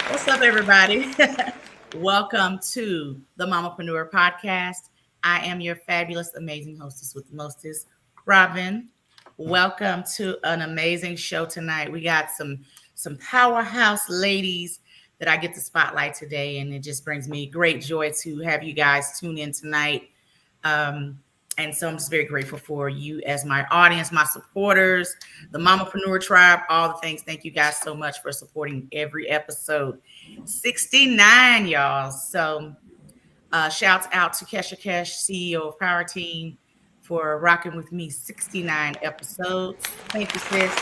What's up, everybody? Welcome to the Mamapreneur podcast. I am your fabulous, amazing hostess with the mostest, Robin. Welcome to an amazing show tonight. We got some powerhouse ladies that I get to spotlight today, and it just brings me great joy to have you guys tune in tonight. Um, and so I'm just very grateful for you as my audience, my supporters, the Mamapreneur tribe, all the things. Thank you guys so much for supporting every episode. 69, y'all. So shouts out to Kesha Kesh, CEO of Power Team, for rocking with me 69 episodes. Thank you, sis.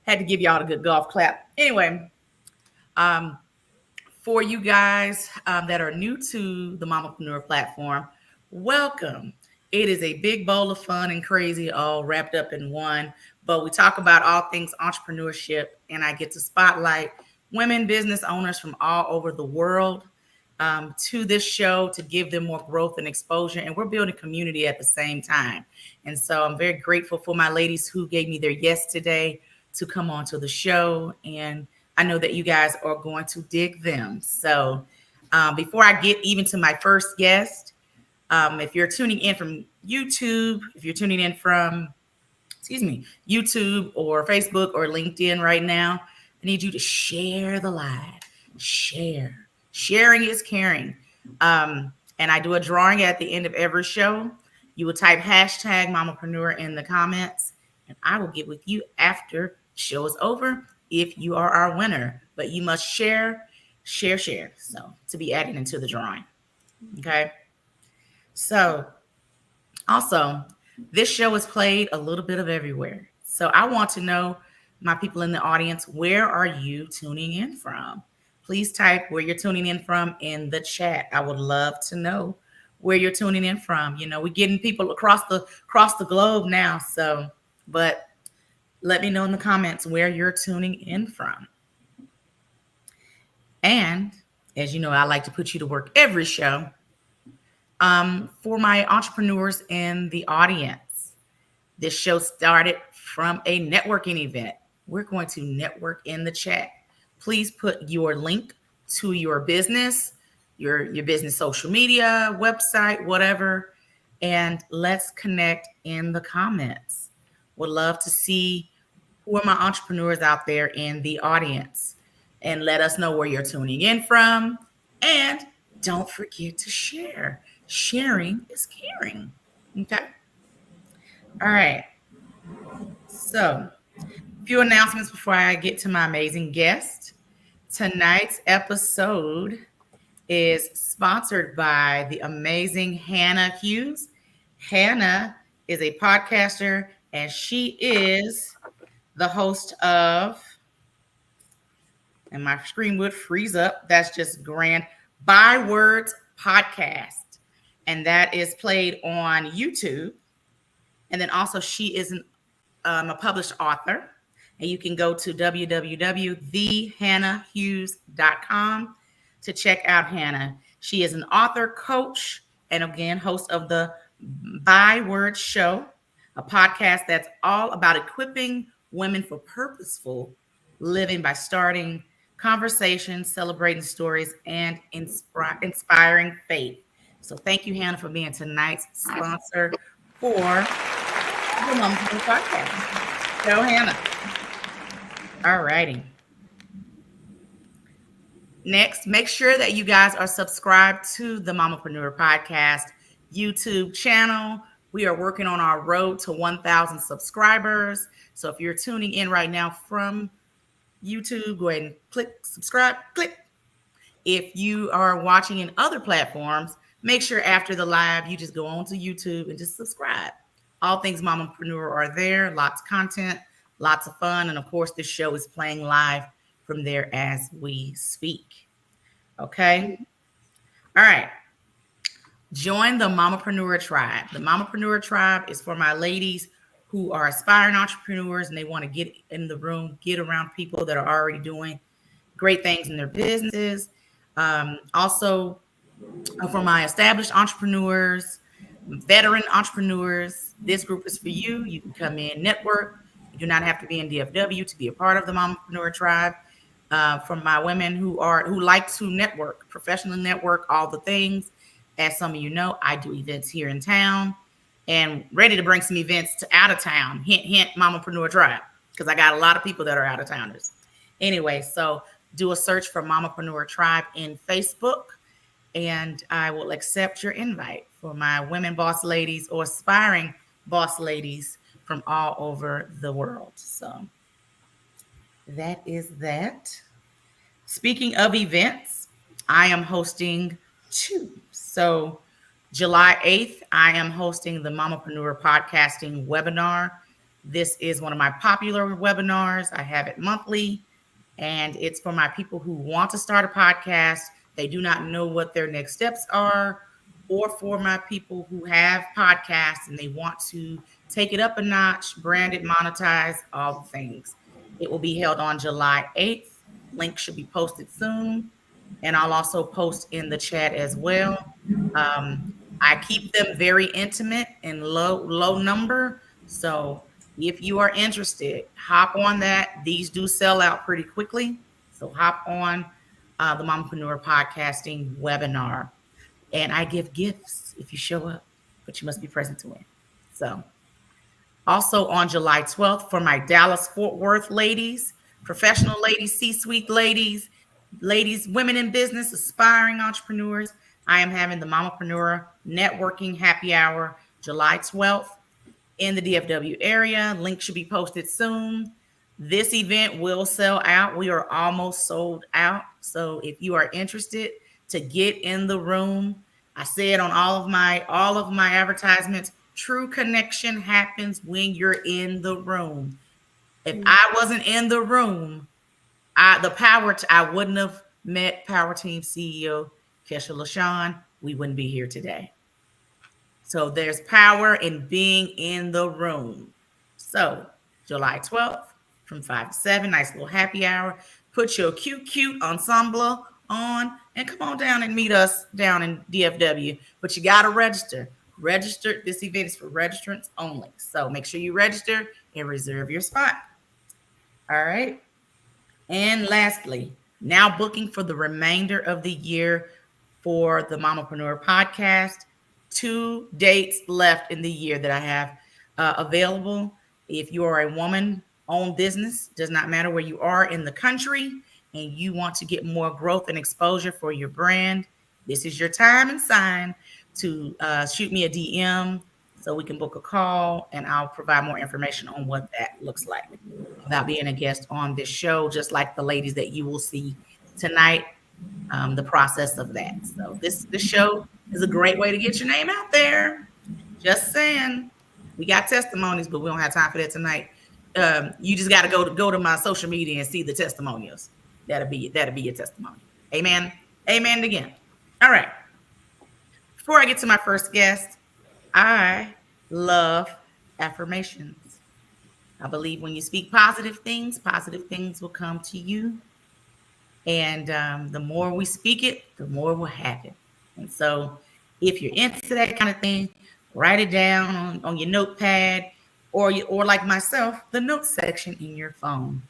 Had to give y'all a good golf clap. Anyway, for you guys that are new to the Mamapreneur platform, welcome. It is a big bowl of fun and crazy all wrapped up in one. But we talk about all things entrepreneurship, and I get to spotlight women business owners from all over the world to this show to give them more growth and exposure. And we're building community at the same time. And so I'm very grateful for my ladies who gave me their yes today to come on to the show. And I know that you guys are going to dig them. So before I get even to my first guest, if you're tuning in from YouTube, if you're tuning in from, YouTube or Facebook or LinkedIn right now, I need you to share the live. Share. Sharing is caring. And I do a drawing at the end of every show. You will type hashtag Mamapreneur in the comments, and I will get with you after the show is over if you are our winner. But you must share. So to be added into the drawing. Okay. So also, this show is played a little bit of everywhere. So I want to know, my people in the audience, where are you tuning in from? Please type where you're tuning in from in the chat. I would love to know where you're tuning in from. You know, we're getting people across the globe now. So, but let me know in the comments where you're tuning in from. And as you know, I like to put you to work every show. For my entrepreneurs in the audience, this show started from a networking event. We're going to network in the chat. Please put your link to your business, your business social media, website, whatever, and let's connect in the comments. Would love to see who are my entrepreneurs out there in the audience, and let us know where you're tuning in from. And don't forget to share. Sharing is caring. Okay. All right. So, a few announcements before I get to my amazing guest. Tonight's episode is sponsored by the amazing Hannah Hughes. Hannah is a podcaster, and she is the host of, and my screen would freeze up, that's just grand, By Words podcast. And that is played on YouTube. And then also she is a published author. And you can go to www.thehannahhughes.com to check out Hannah. She is an author, coach, and again, host of the By Words Show, a podcast that's all about equipping women for purposeful living by starting conversations, celebrating stories, and inspiring faith. So thank you, Hannah, for being tonight's sponsor for the Mamapreneur podcast. Go, Hannah. All righty. Next, make sure that you guys are subscribed to the Mamapreneur podcast YouTube channel. We are working on our road to 1,000 subscribers. So if you're tuning in right now from YouTube, go ahead and click subscribe, click. If you are watching in other platforms, make sure after the live, you just go on to YouTube and just subscribe. All things Mamapreneur are there, lots of content, lots of fun. And of course, this show is playing live from there as we speak. Okay. All right. Join the Mamapreneur tribe. The Mamapreneur tribe is for my ladies who are aspiring entrepreneurs and they want to get in the room, get around people that are already doing great things in their businesses. Also, for my established entrepreneurs, veteran entrepreneurs, this group is for you. You can come in, network. You do not have to be in DFW to be a part of the Mamapreneur tribe. From my women who like to network, professional network, all the things. As some of you know, I do events here in town and ready to bring some events to out of town. Hint, hint, Mamapreneur tribe, because I got a lot of people that are out of towners. Anyway, so do a search for Mamapreneur tribe in Facebook, and I will accept your invite for my women boss ladies or aspiring boss ladies from all over the world. So that is that. Speaking of events, I am hosting two. So July 8th, I am hosting the Mamapreneur podcasting webinar. This is one of my popular webinars. I have it monthly, and it's for my people who want to start a podcast. They do not know what their next steps are, or for my people who have podcasts and they want to take it up a notch, brand it, monetize, all the things. It will be held on July 8th. Link should be posted soon. And I'll also post in the chat as well. I keep them very intimate and low number. So if you are interested, hop on that. These do sell out pretty quickly. So hop on the Mompreneur Podcasting webinar. And I give gifts if you show up, but you must be present to win. So also on July 12th, for my Dallas Fort Worth ladies, professional ladies, C-suite ladies, women in business, aspiring entrepreneurs, I am having the Mamapreneur Networking Happy Hour July 12th in the DFW area. Link should be posted soon. This event will sell out. We are almost sold out. So if you are interested to get in the room, I said on all of my advertisements, true connection happens when you're in the room. If I wasn't in the room, I wouldn't have met Power Team CEO Kesha LaShawn. We wouldn't be here today. So there's power in being in the room. So July 12th from 5 to 7, nice little happy hour. Put your cute ensemble on and come on down and meet us down in DFW. But you got to register. This event is for registrants only. So make sure you register and reserve your spot. All right. And lastly, now booking for the remainder of the year for the Mamapreneur podcast. 2 dates left in the year that I have available. If you are a woman-owned business, does not matter where you are in the country, and you want to get more growth and exposure for your brand, this is your time and sign to shoot me a DM so we can book a call, and I'll provide more information on what that looks like without being a guest on this show, just like the ladies that you will see tonight, the process of that. So this show is a great way to get your name out there. Just saying. We got testimonies, but we don't have time for that tonight. You just got to go to my social media and see the testimonials. That'll be your testimony. Amen. Amen again. All right. Before I get to my first guest, I love affirmations. I believe when you speak positive things will come to you. And the more we speak it, the more will happen. And so if you're into that kind of thing, write it down on your notepad or like myself, the notes section in your phone.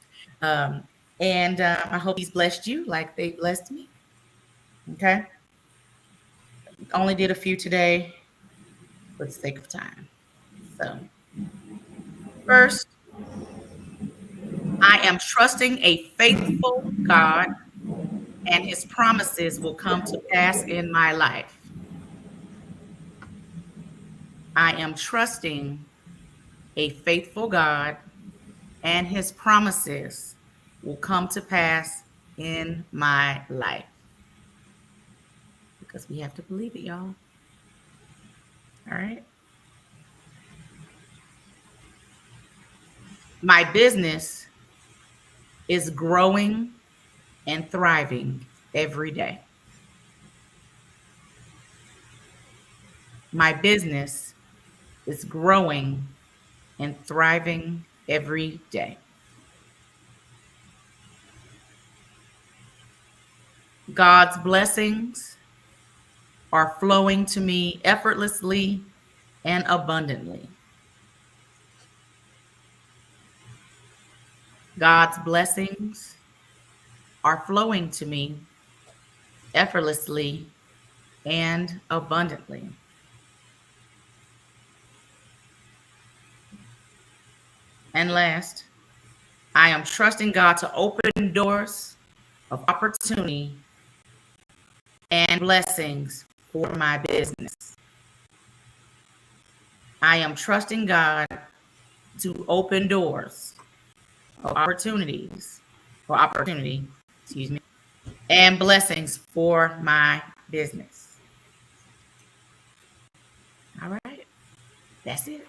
And I hope he's blessed you like they blessed me. Okay. Only did a few today for the sake of time. So first, I am trusting a faithful God, and his promises will come to pass in my life. I am trusting a faithful God, and his promises will come to pass in my life. Because we have to believe it, y'all. All right. My business is growing and thriving every day. My business is growing and thriving every day. God's blessings are flowing to me effortlessly and abundantly. God's blessings are flowing to me effortlessly and abundantly. And last, I am trusting God to open doors of opportunity and blessings for my business. I am trusting God to open doors of opportunity, excuse me, and blessings for my business. All right, that's it.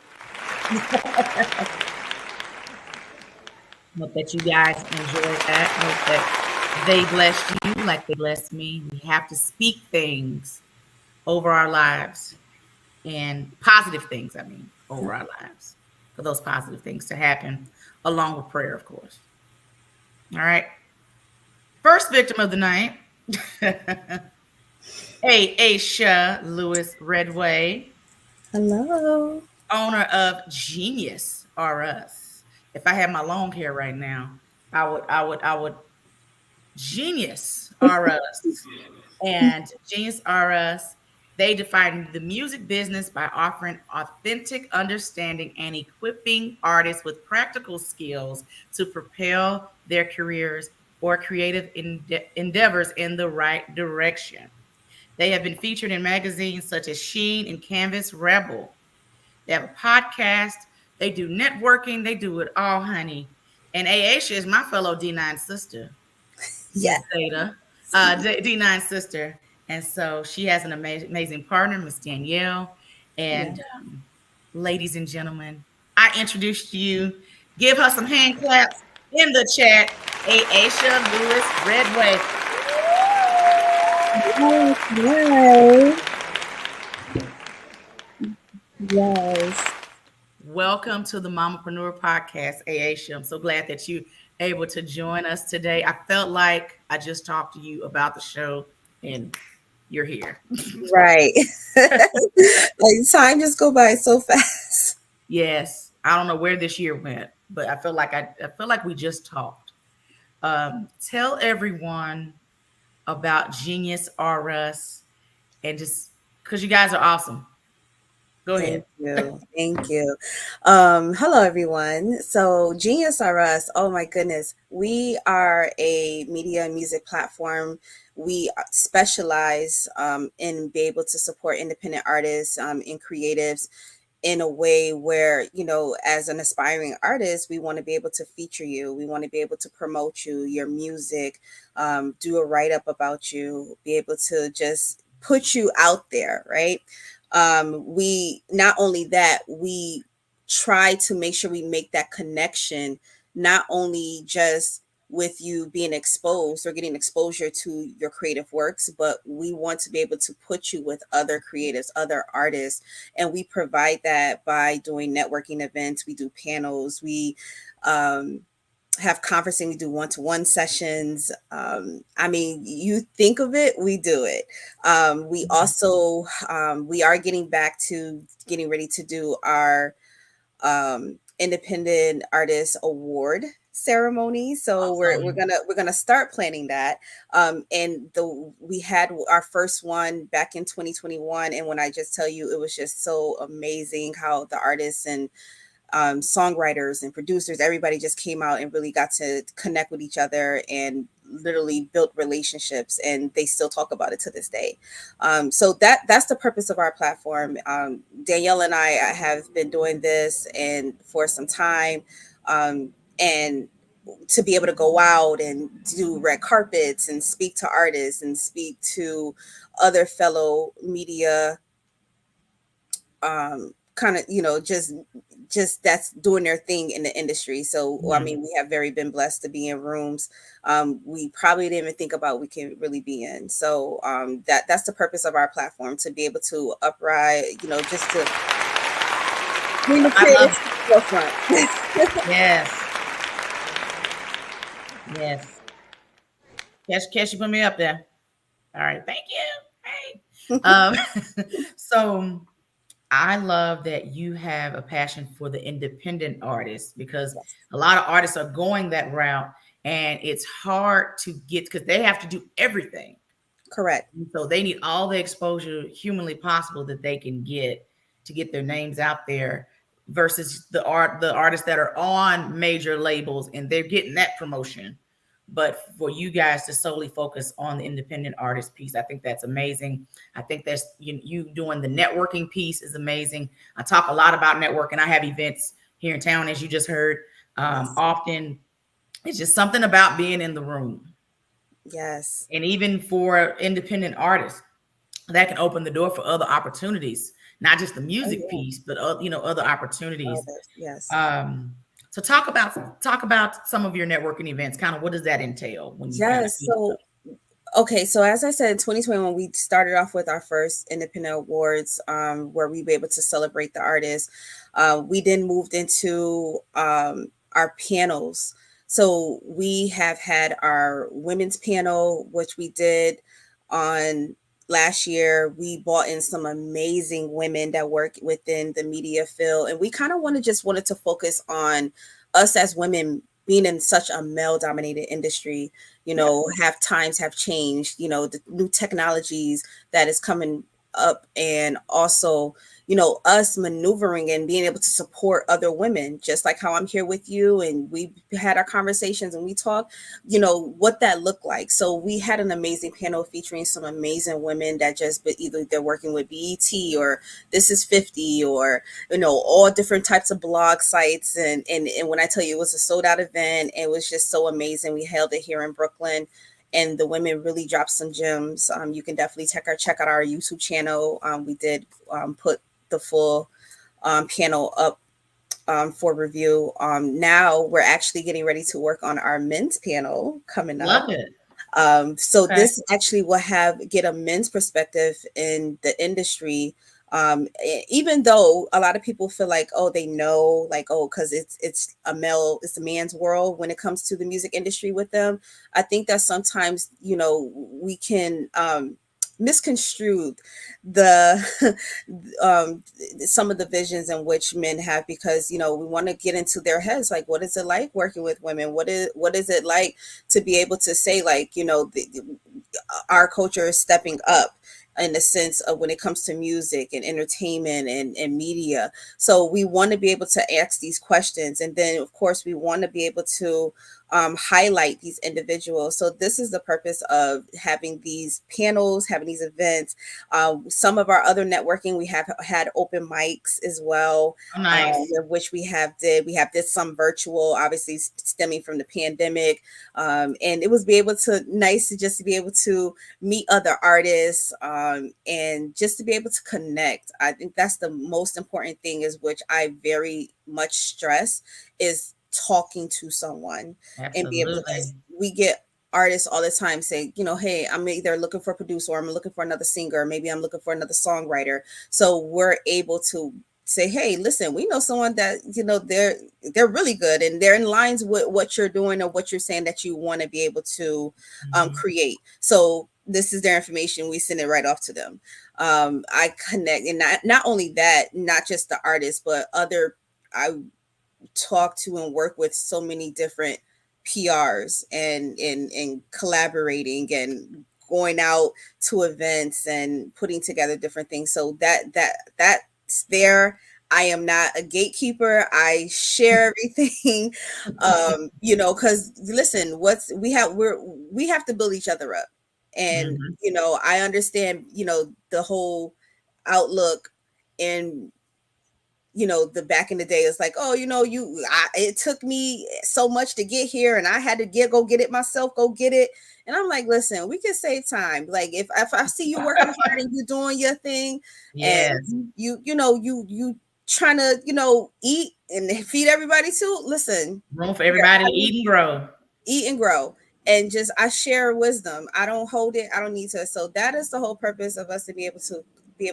Hope that you guys enjoyed that. Hope that they blessed you like they blessed me. We have to speak things over our lives and positive things, I mean, over our lives for those positive things to happen, along with prayer, of course. All right. First victim of the night, Aisha Lewis Redway, Hello. owner of Genius R Us. If I had my long hair right now, I would Genius R Us. And Genius R Us, they define the music business by offering authentic understanding and equipping artists with practical skills to propel their careers or creative endeavors in the right direction. They have been featured in magazines such as Sheen and Canvas Rebel. They have a podcast. They do networking. They do it all, honey. And Aisha is my fellow D9 sister. Yeah. Miss Zeta, D9 sister. And so she has an amazing partner, Miss Danielle. Yeah. And ladies and gentlemen, I introduced you. Give her some hand claps in the chat. Aisha Lewis Redway. Yes. Yes. Welcome to the Mamapreneur podcast, Aisha. I'm so glad that you able to join us today. I felt like I just talked to you about the show and you're here. Right. Like time just go by so fast. Yes, I don't know where this year went, but I feel like we just talked. Tell everyone about Genius R Us and just because you guys are awesome. Go Thank ahead. you. Thank you. Hello everyone. So Genius R Us, oh my goodness. We are a media and music platform. We specialize in be able to support independent artists and creatives in a way where, as an aspiring artist, we want to be able to feature you. We want to be able to promote you, your music, do a write up about you, be able to just put you out there, right? We not only that, we try to make sure we make that connection, not only just with you being exposed or getting exposure to your creative works, but we want to be able to put you with other creatives, other artists. And we provide that by doing networking events. We do panels. We have conferencing. We do one-to-one sessions. I mean, you think of it, we do it. We also we are getting back to getting ready to do our independent artist award ceremony, so Awesome. we're gonna start planning that. And we had our first one back in 2021, and when I just tell you, it was just so amazing how the artists and songwriters and producers, everybody just came out and really got to connect with each other and literally built relationships, and they still talk about it to this day. So that's the purpose of our platform. Danielle and I have been doing this and for some time, and to be able to go out and do red carpets and speak to artists and speak to other fellow media, kind of, just that's doing their thing in the industry. So I Mhm. mean, we have very been blessed to be in rooms we probably didn't even think about we can really be in. So that's the purpose of our platform, to be able to upright, just to bring the I love creators it. to the forefront. Yes. Yes. Cash, you put me up there. All right. Thank you. Hey. Um, so I love that you have a passion for the independent artists because Yes, a lot of artists are going that route and it's hard to get because they have to do everything. correct. And so they need all the exposure humanly possible that they can get to get their names out there versus the artists that are on major labels and they're getting that promotion. But for you guys to solely focus on the independent artist piece, I think that's amazing. I think that's you doing the networking piece is amazing. I talk a lot about networking. I have events here in town, as you just heard. Yes, Often it's just something about being in the room. yes. And even for independent artists, that can open the door for other opportunities, not just the Oh music yeah. piece, but other opportunities. Others. Yes. Um, so talk about some of your networking events. Kind of what does that entail when you kind of Yes. do stuff? So okay, so as I said, in 2021, we started off with our first independent awards, where we were able to celebrate the artists. We then moved into our panels. So we have had our women's panel, which we did on last year. We brought in some amazing women that work within the media field, and we kind of wanted to focus on us as women being in such a male dominated industry. Yeah, Have times have changed, the new technologies that is coming up, and also us maneuvering and being able to support other women, just like how I'm here with you and we had our conversations and we talked, what that looked like. So we had an amazing panel featuring some amazing women that just, but either they're working with BET or This Is 50, or all different types of blog sites. And when I tell you, it was a sold out event, it was just so amazing. We held it here in Brooklyn, and the women really dropped some gems. You can definitely check out our YouTube channel. We did put the full panel up for review. Now we're actually getting ready to work on our men's panel coming up. love it. So Okay, this actually will get a men's perspective in the industry. Even though a lot of people feel like, oh, they know, like, oh, because it's a man's world when it comes to the music industry with them. I think that sometimes we can misconstrue the some of the visions in which men have, because we want to get into their heads, like, what is it like working with women, what is it like to be able to say, like, our culture is stepping up in the sense of when it comes to music and entertainment and media. So we want to be able to ask these questions. And then, of course, we want to be able to highlight these individuals. So this is the purpose of having these panels, having these events. Some of our other networking, we have had open mics as well, oh, nice, which we have did some virtual, obviously stemming from the pandemic. And it was be able to nice to just to be able to meet other artists, and just to be able to connect. I think that's the most important thing, is which I very much stress, is talking to someone and be able to, absolutely. we get artists all the time say, hey, I'm either looking for a producer, or I'm looking for another singer, or maybe I'm looking for another songwriter. So we're able to say, hey, listen, we know someone that they're really good, and they're in lines with what you're doing or what you're saying that you want to be able to Mhm. create. So this is their information, we send it right off to them. I connect, and not only that, not just the artist, but other, I talk to and work with so many different PRs, and collaborating and going out to events and putting together different things. So that's there. I am not a gatekeeper. I share everything. Because listen, we have to build each other up. And Mhm. I understand, the whole outlook, and the back in the day, it's like, oh, it took me so much to get here, and I had to go get it myself, go get it. And I'm like, listen, we can save time. Like, if I see you working hard and you doing your thing, and Yes, you trying to eat and feed everybody too, listen, room for everybody to eat and grow. eat and grow. And just, I share wisdom, I don't hold it, I don't need to. So that is the whole purpose of us, to be able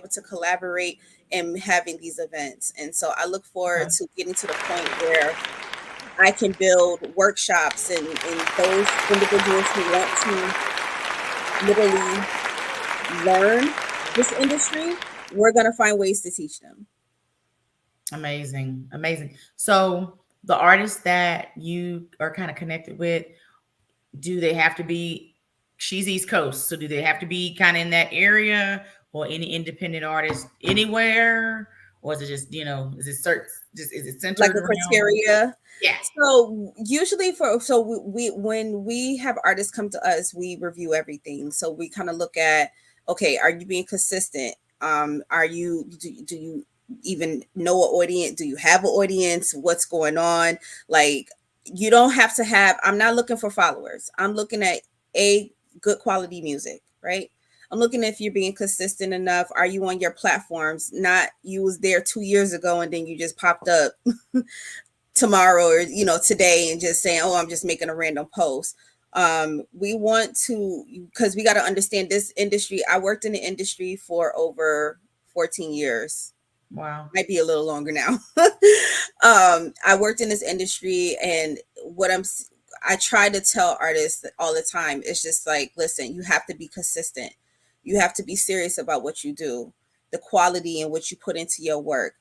to collaborate and having these events. And so I look forward Okay. to getting to the point where I can build workshops, and those individuals who want to literally learn this industry, we're going to find ways to teach them. Amazing. Amazing. So the artists that you are kind of connected with, do they have to be, she's East Coast, so do they have to be kind of in that area, or any independent artist anywhere? Or is it just, is it certain, just is it Like centered a around? criteria. Yeah. So usually we when we have artists come to us, we review everything. So we kind of look at, okay, are you being consistent? Are you do you even know an audience? Do you have an audience? What's going on? Like, you don't have to have, I'm not looking for followers. I'm looking at a good quality music, right? I'm looking if you're being consistent enough. Are you on your platforms? Not you was there 2 years ago and then you just popped up tomorrow or today and just saying, oh, I'm just making a random post. We want to, because we got to understand this industry. I worked in the industry for over 14 years, Wow. might be a little longer now. I worked in this industry, and I try to tell artists all the time, it's just like, listen, you have to be consistent. You have to be serious about what you do, the quality in which you put into your work.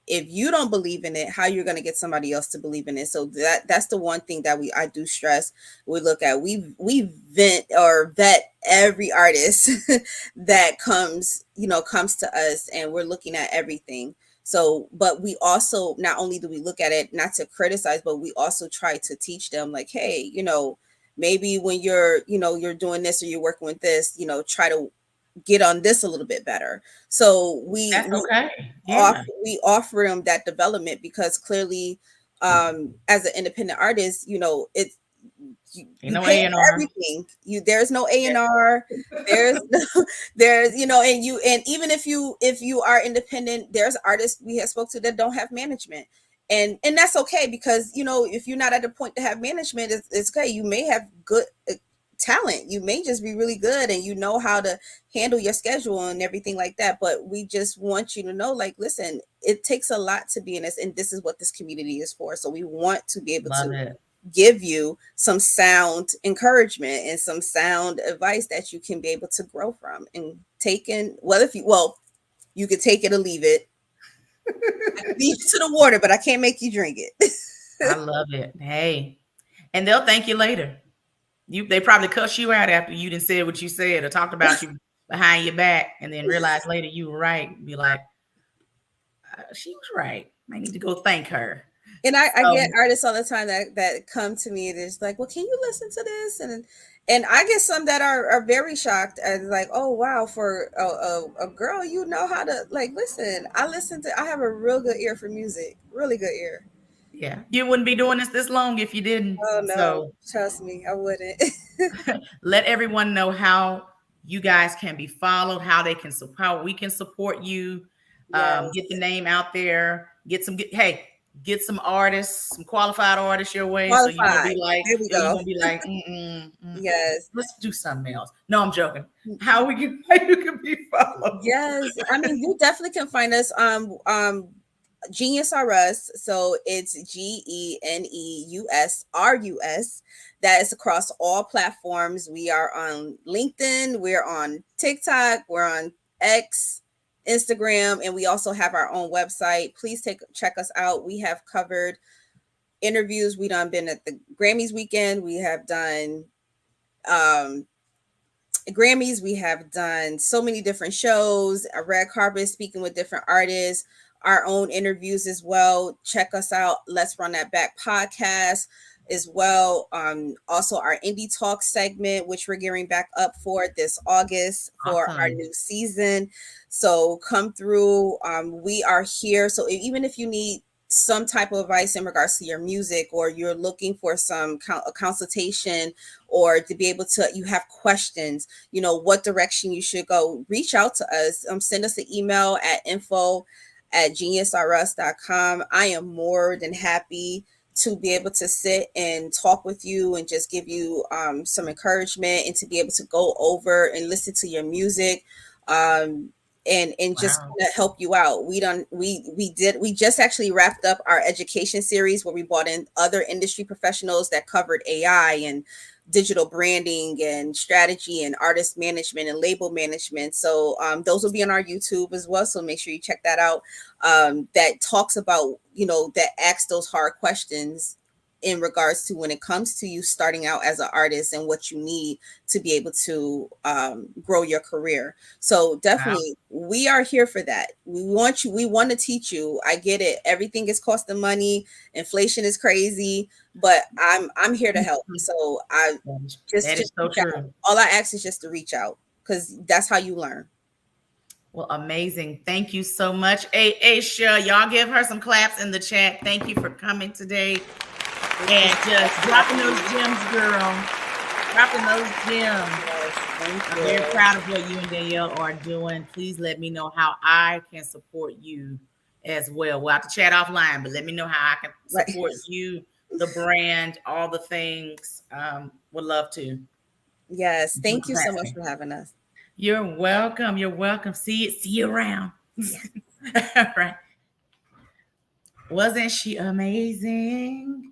If you don't believe in it, how you're going to get somebody else to believe in it? So that's the one thing that I do stress. We look at, we vet every artist that comes to us, and we're looking at everything. So, but we also, not only do we look at it not to criticize, but we also try to teach them, like, hey, maybe when you're doing this or you're working with this, try to get on this a little bit better. So That's okay. Yeah. we offer them that development, because clearly, as an independent artist, it's, Ain't you no pay A and for R. everything. There's no Yeah. A&R. There's no, there's, and even if you are independent, there's artists we have spoke to that don't have management. And that's okay, because if you're not at the point to have management, it's okay. You may have good talent. You may just be really good, and you know how to handle your schedule and everything like that. But we just want you to know, like, listen, it takes a lot to be in this, and this is what this community is for. So we want to be able Love to it. give you some sound encouragement and some sound advice that you can be able to grow from and take in. You could take it or leave it. I can lead you to the water, but I can't make you drink it. I love it. Hey, and they'll thank you later. They probably cuss you out after you didn't say what you said or talked about you behind your back, and then realize later you were right. Be like, she was right. I need to go thank her. And I get So artists all the time that come to me and it's like, well, can you listen to this? And I get some that are very shocked and like, oh wow, for a girl, how to, like, listen. I have a real good ear for music, really good ear. yeah, you wouldn't be doing this long if you didn't. Oh no, So trust me, I wouldn't. let everyone know how you guys can be followed, how they can support, how we can support you. Get the Yes, name out there. Hey, get some artists, some qualified artists your way. So you won't qualified. be like, There we go. mm-mm, mm-mm. Yes. Let's do something else. No, I'm joking. How you can be followed. Yes, I mean, you definitely can find us Genius R Us. So it's GENEUSRUS. That is across all platforms. We are on LinkedIn, we're on TikTok, we're on X, Instagram, and we also have our own website. Please check us out. We have covered interviews. We done been at the Grammys weekend. We have done um Grammys. We have done so many different shows, a red carpet, speaking with different artists, our own interviews as well. Check us out. Let's Run That Back podcast as well. Also our indie talk segment, which we're gearing back up for this August for our Awesome. new season. So come through. We are here. So even if you need some type of advice in regards to your music, or you're looking for a consultation, or to be able to, you have questions, what direction you should go, reach out to us. Send us an email at info@geniusrus.com. I am more than happy to be able to sit and talk with you and just give you some encouragement, and to be able to go over and listen to your music, and just Wow. help you out. We just actually wrapped up our education series, where we brought in other industry professionals that covered AI and digital branding and strategy and artist management and label management. So those will be on our YouTube as well. So make sure you check that out. That talks about, that asks those hard questions in regards to when it comes to you starting out as an artist and what you need to be able to grow your career. So Wow. definitely we are here for that. We want you, we want to teach you. I get it. Everything is costing money. Inflation is crazy, but I'm here to help. So I That is just so reach out. true. All I ask is just to reach out because that's how you learn. Well, amazing. Thank you so much. Hey, Aisha, y'all give her some claps in the chat. Thank you for coming today Thank you and so much just for dropping having those me. gems, girl. Dropping those gems. Yes, thank I'm very you. proud of what you and Danielle are doing. Please let me know how I can support you as well. We'll have to chat offline, but let me know how I can Right. support you, the brand, all the things. Would love to. Yes, What thank you so much capacity? for having us. You're welcome. You're welcome. See you around. All right. Wasn't she amazing?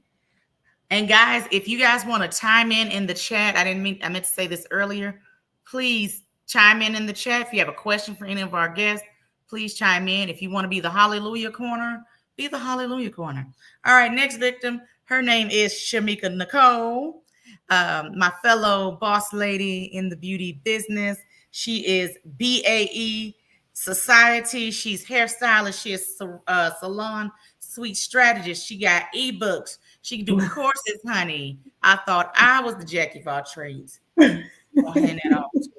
And guys, if you guys want to chime in the chat, I meant to say this earlier. Please chime in the chat. If you have a question for any of our guests, please chime in. If you want to be the Hallelujah Corner, be the Hallelujah Corner. All right, next victim. Her name is Shamika Nicole, my fellow boss lady in the beauty business. She is BAE Society. She's hairstylist. She is salon sweet strategist. She got ebooks. She can do courses, honey. I thought I was the Jackie of all trades. I'll hand that off to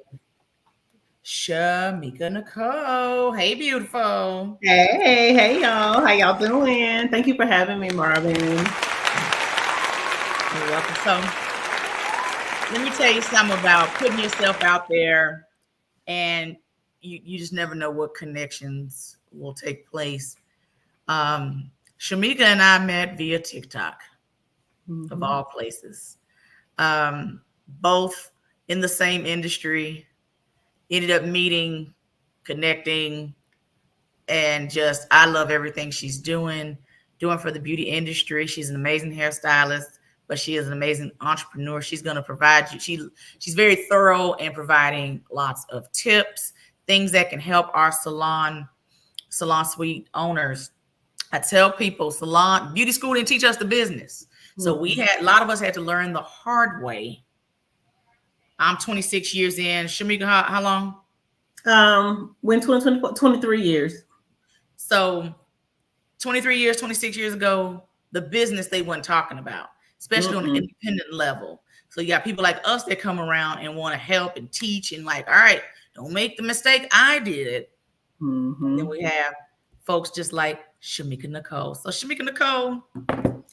Shamika Nicole. Hey, beautiful. Hey y'all. How y'all doing? Thank you for having me, Marvin. You're welcome. So let me tell you something about putting yourself out there, and you just never know what connections will take place. Shamika and I met via TikTok, of Mm-hmm. all places. Um, Both in the same industry, ended up meeting, connecting, and just I love everything she's doing for the beauty industry. She's an amazing hairstylist, but she is an amazing entrepreneur. She's going to provide you. She's very thorough in providing lots of tips, things that can help our salon suite owners. I tell people, salon beauty school didn't teach us the business, so we Mm-hmm. had a lot of us had to learn the hard way. I'm 26 years in. Shamika, how long? When 23 years. So 23 years, 26 years ago, the business they weren't talking about, especially on the Mm-mm. independent level. So you got people like us that come around and want to help and teach and like, all right, don't make the mistake I did. And then Mm-hmm. we have folks just like Shamika Nicole. So Shamika Nicole,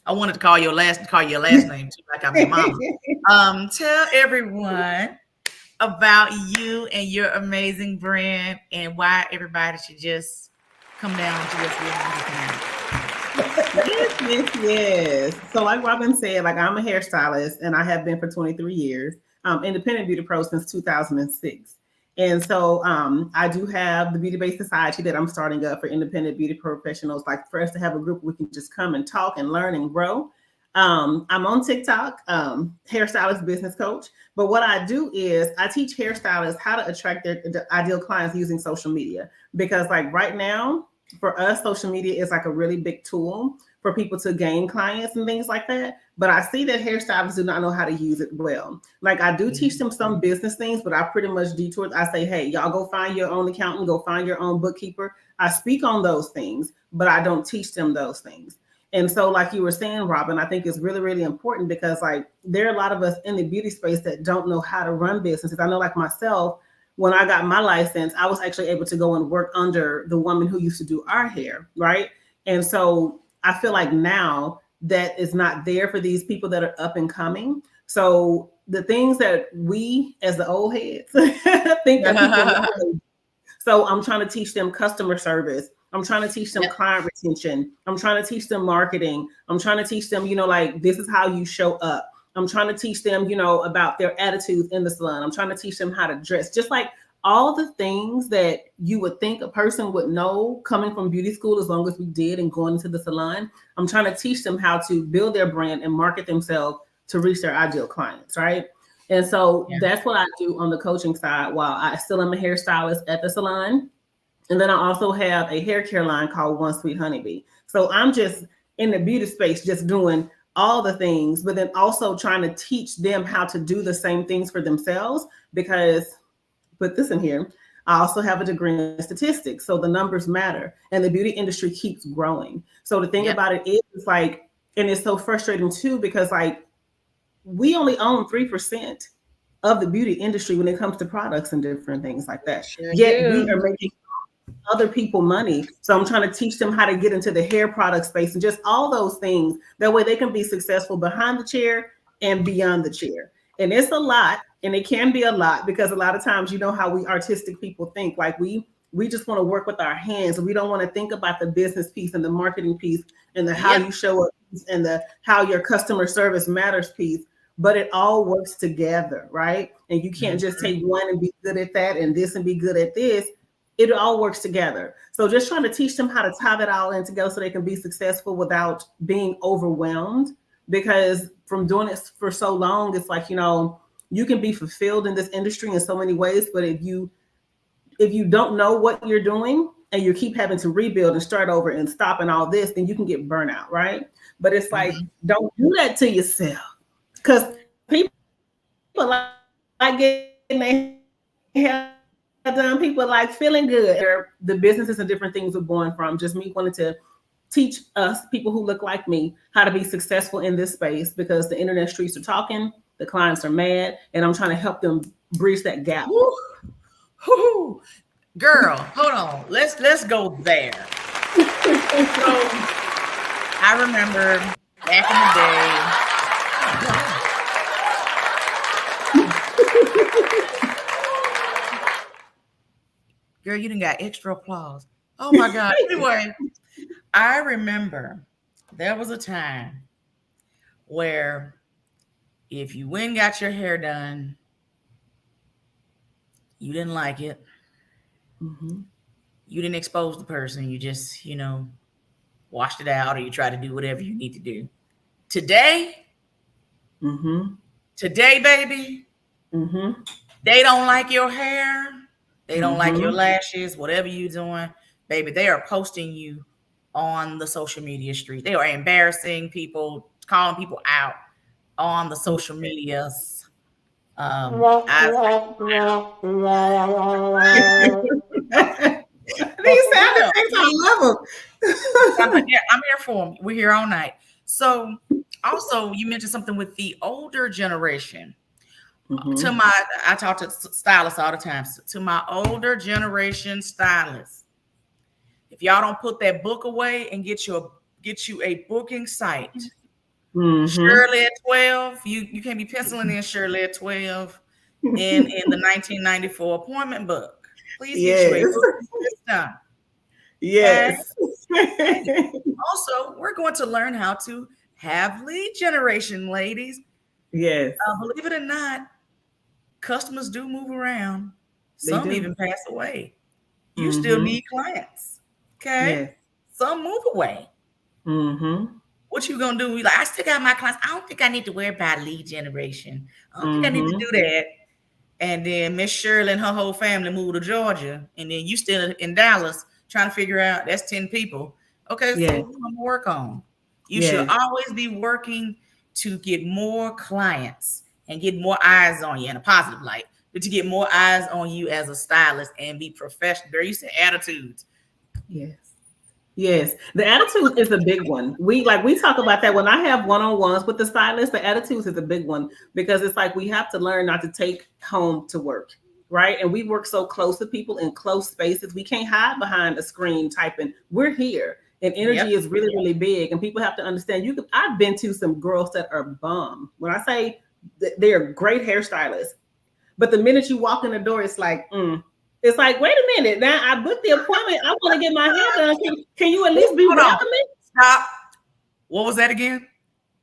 I wanted to call your last name too, like I'm your mama. Tell everyone about you and your amazing brand and why everybody should just come down to what's really happening. Yes. So, like Robin said, like I'm a hairstylist and I have been for 23 years. Independent beauty pro since 2006. And so I do have the Beauty Based Society that I'm starting up for independent beauty professionals, like for us to have a group where we can just come and talk and learn and grow. I'm on TikTok, hairstylist business coach. But what I do is I teach hairstylists how to attract their ideal clients using social media. Because like right now, for us, social media is like a really big tool for people to gain clients and things like that. But I see that hairstylists do not know how to use it well. Like I do teach them some business things, but I pretty much detour. I say, hey, y'all go find your own accountant, go find your own bookkeeper. I speak on those things, but I don't teach them those things. And so, like you were saying, Robin, I think it's really, really important because like there are a lot of us in the beauty space that don't know how to run businesses. I know, like myself, when I got my license, I was actually able to go and work under the woman who used to do our hair, right? And so I feel like now that is not there for these people that are up and coming. So the things that we as the old heads think that people know. So I'm trying to teach them customer service. I'm trying to teach them Yep. client retention. I'm trying to teach them marketing. I'm trying to teach them, like this is how you show up. I'm trying to teach them, about their attitudes in the salon. I'm trying to teach them how to dress. Just like all the things that you would think a person would know coming from beauty school, as long as we did and going into the salon. I'm trying to teach them how to build their brand and market themselves to reach their ideal clients, right? And so Yeah. that's what I do on the coaching side while I still am a hairstylist at the salon. And then I also have a hair care line called One Sweet Honeybee. So I'm just in the beauty space, just doing all the things, but then also trying to teach them how to do the same things for themselves. Because, put this in here, I also have a degree in statistics. So the numbers matter and the beauty industry keeps growing. So the thing Yep. about it is like, and it's so frustrating too, because like we only own 3% of the beauty industry when it comes to products and different things like that. Sure Yet we do. are making other people money. So I'm trying to teach them how to get into the hair product space and just all those things. That way they can be successful behind the chair and beyond the chair. And it's a lot, and it can be a lot because a lot of times you know how we artistic people think. Like we just want to work with our hands. We don't want to think about the business piece and the marketing piece and the how Yep. you show up piece and the how your customer service matters piece. But it all works together, right? And you can't just Mhm. take one and be good at that and this and be good at this. It all works together. So just trying to teach them how to tie that all in together so they can be successful without being overwhelmed. Because from doing it for so long, it's like, you can be fulfilled in this industry in so many ways, but if you don't know what you're doing and you keep having to rebuild and start over and stop and all this, then you can get burnout, right? But it's like, Mhm. don't do that to yourself. Because people like getting their hair done. People like feeling good. The businesses and different things we're going from. Just me wanting to teach us, people who look like me, how to be successful in this space because the internet streets are talking, the clients are mad, and I'm trying to help them bridge that gap. Woo. Woo. Girl, hold on. Let's go there. So I remember back in the day. Girl, you done got extra applause. Oh my God. Anyway, I remember there was a time where if you went and got your hair done, you didn't like it, Mm-hmm. you didn't expose the person, you just, washed it out or you try to do whatever you need to do. Today, Mm-hmm. today, baby, Mm-hmm. they don't like your hair, they don't like your Mm-hmm. lashes, whatever you're doing, baby, they are posting you on the social media street. They are embarrassing people, calling people out on the social medias. I These for sound real. effects, I love them. Yeah, I'm here for them. We're here all night. So, also, you mentioned something with the older generation. To Mm-hmm. my, I talk to stylists all the time. So to my older generation stylists, if y'all don't put that book away and get you a booking site, Mm-hmm. Shirley at 12, you can't be penciling in Shirley at 12 in the 1994 appointment book. Please get you a Yes. booking system. Okay. Yes. And also, we're going to learn how to have lead generation, ladies. Yes. Believe it or not, customers do move around. They Some do. even pass away. You still Mm-hmm. need clients. Okay. Yes. Some move away. Mm-hmm. What you gonna do? You like, I still got my clients. I don't think I need to worry about lead generation. I don't think I need to Mm-hmm. do that. And then Miss Shirley and her whole family moved to Georgia. And then you still in Dallas trying to figure out that's 10 people. Okay, so Yes. what I'm gonna work on. You should Yes. always be working to get more clients and get more eyes on you in a positive light, but to get more eyes on you as a stylist and be professional. Girl, you said attitudes. Yes. Yes, the attitude is a big one. We talk about that when I have one-on-ones with the stylist. The attitudes is a big one because it's like we have to learn not to take home to work, right? And we work so close to people in close spaces. We can't hide behind a screen typing. We're here, and Yep. energy is really, really big. And people have to understand. I've been to some girls that are bum. When I say they're great hairstylists, but the minute you walk in the door, it's like, It's like, wait a minute. Now I booked the appointment. I want to get my hair done. Can you at least be Hold on. welcoming? Stop. What was that again?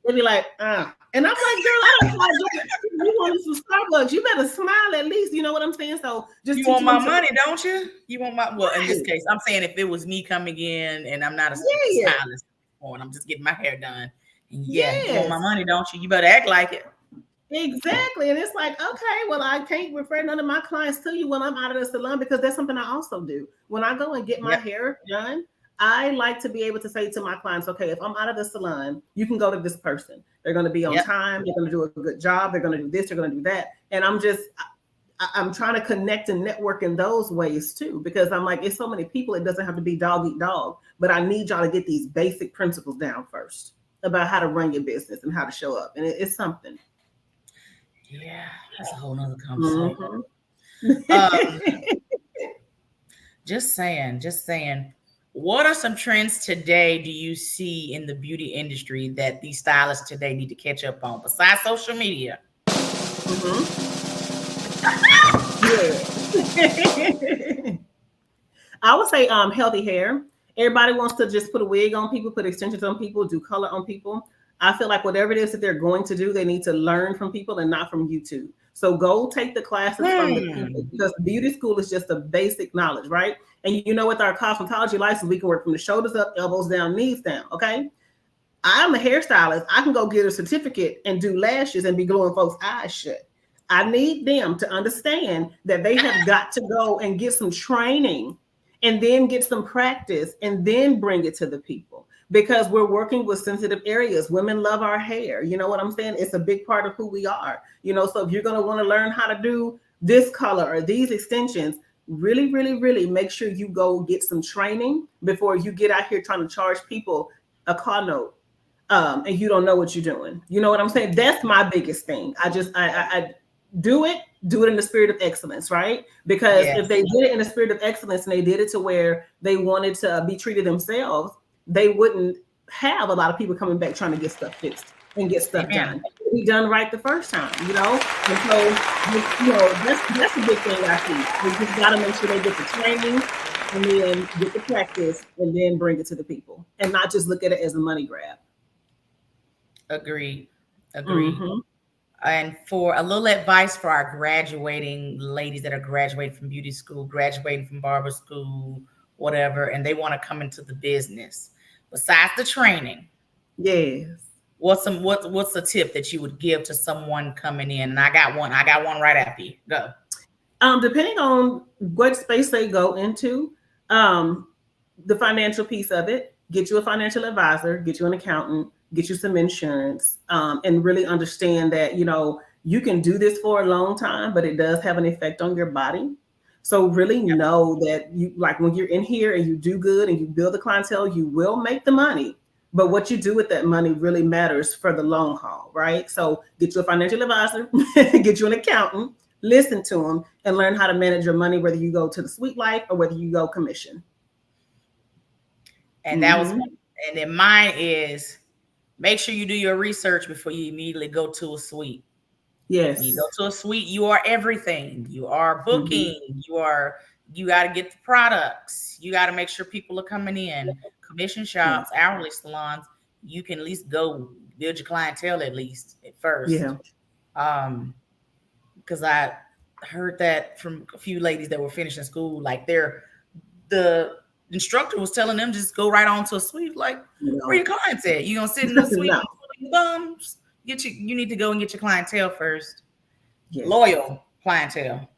They be like, And I'm like, girl, I don't want you want some Starbucks. You better smile at least. You know what I'm saying? So just You want teaching my them to money, don't you? You want my well, in this right. case, I'm saying if it was me coming in and I'm not a Yeah, stylist and I'm just getting my hair done, Yeah, you want my Yes. money, don't you? You better act like it. Exactly. And it's like, okay, well, I can't refer none of my clients to you when I'm out of the salon because that's something I also do. When I go and get my Yep. hair done, I like to be able to say to my clients, okay, if I'm out of the salon, you can go to this person. They're going to be on Yep. time. They're going to do a good job. They're going to do this. They're going to do that. And I'm trying to connect and network in those ways too, because I'm like, it's so many people. It doesn't have to be dog eat dog, but I need y'all to get these basic principles down first about how to run your business and how to show up. And it's something. Yeah, that's a whole nother conversation. Mhm. Um, just saying, just saying. What are some trends today do you see in the beauty industry that these stylists today need to catch up on besides social media? Mhm. Yeah. I would say healthy hair. Everybody wants to just put a wig on people, put extensions on people, do color on people. I feel like whatever it is that they're going to do, they need to learn from people and not from YouTube. So go take the classes from the people Hmm. because beauty school is just a basic knowledge, right? And you know, with our cosmetology license, we can work from the shoulders up, elbows down, knees down. Okay. I'm a hairstylist. I can go get a certificate and do lashes and be gluing folks' eyes shut. I need them to understand that they have got to go and get some training and then get some practice and then bring it to the people because we're working with sensitive areas. Women love our hair. You know what I'm saying? It's a big part of who we are. You know, so if you're going to want to learn how to do this color or these extensions, really, really, really make sure you go get some training before you get out here trying to charge people a car note and you don't know what you're doing. You know what I'm saying? That's my biggest thing. I do it in the spirit of excellence, right? Because if they Yes. did it in the spirit of excellence and they did it to where they wanted to be treated themselves, they wouldn't have a lot of people coming back trying to get stuff fixed and get stuff Amen. done. It'd be done right the first time, you know. And so, you know, that's a big thing I see. We just got to make sure they get the training and then get the practice and then bring it to the people and not just look at it as a money grab. Agreed. Agreed. Hmm. And for a little advice for our graduating ladies that are graduating from beauty school, graduating from barber school, whatever, and they want to come into the business. Besides the training, Yes. what's a tip that you would give to someone coming in? And I got one. I got one right after you. Go. Depending on what space they go into, um, the financial piece of it, get you a financial advisor, get you an accountant, get you some insurance, and really understand that, you know, you can do this for a long time, but it does have an effect on your body. So really Yep. know that you like when you're in here and you do good and you build the clientele, you will make the money. But what you do with that money really matters for the long haul, right? So get you a financial advisor, get you an accountant, listen to them, and learn how to manage your money, whether you go to the sweet life or whether you go commission. And that was Hmm. one. And then mine is make sure you do your research before you immediately go to a suite. When you go Yes. to a suite, you are everything. You are Hmm. booking. You got to get the products. You got to make sure people are coming in. Commission Yeah. shops, hourly salons. You can at least go build your clientele at least at first. Yeah. Um, because I heard that from a few ladies that were finishing school, like the instructor was telling them just go right on to a suite. Like, where No. your clients at? You gonna sit in the suite No. and twiddle your thumbs? You need to go and get your clientele first, Yes. loyal clientele,